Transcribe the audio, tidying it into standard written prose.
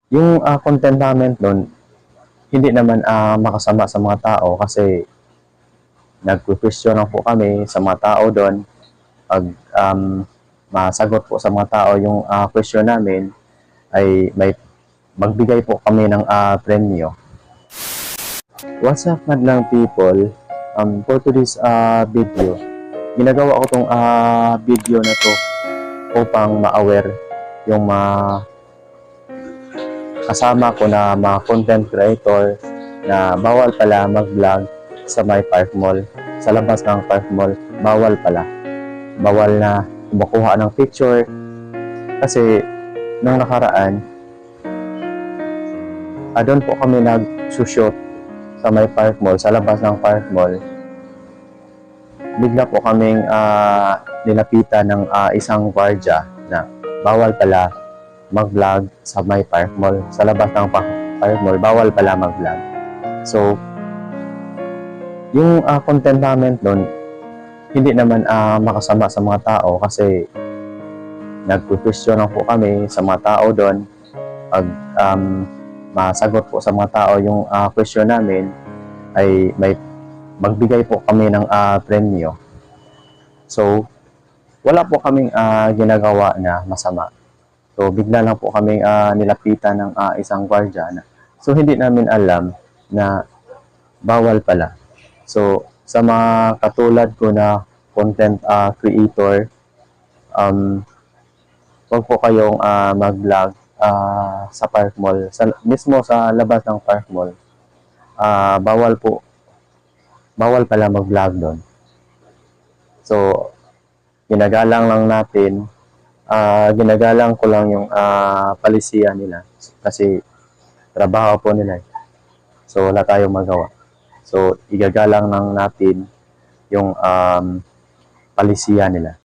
Yung content namin doon, hindi naman makasama sa mga tao kasi nagpo-question lang po kami sa mga tao doon. Pag masagot po sa mga tao yung question namin, ay may magbigay po kami ng premyo. What's up, madlang people? For today's video, ginagawa ko tong video na to upang ma-aware yung mga kasama ko na mga content creator na bawal pala mag-vlog sa may park mall. Sa labas ng park mall, bawal pala. Bawal na kumukuha ng picture. Kasi nung nakaraan, doon po kami nag-shoot sa may park mall, sa labas ng park mall. Bigla po kaming nilapitan ng isang gwardiya na bawal pala mag-vlog sa may park mall. Sa labas ng park mall, bawal pala mag-vlog. So, yung content namin doon, hindi naman makasama sa mga tao kasi nagpo-question lang po kami sa mga tao doon. Pag masagot po sa mga tao yung question namin, ay may magbigay po kami ng premyo. So, wala po kaming ginagawa na masama. So, bigla lang po kaming nilapitan ng isang gwardiya. So, hindi namin alam na bawal pala. So, sa mga katulad ko na content creator, wag po kayong mag-vlog sa park mall. Mismo sa labas ng park mall, bawal pala mag-vlog doon. So, ginagalang lang natin, ginagalang ko lang yung palisiya nila kasi trabaho po nila. So, wala tayong magawa. So, igagalang lang natin yung palisiya nila.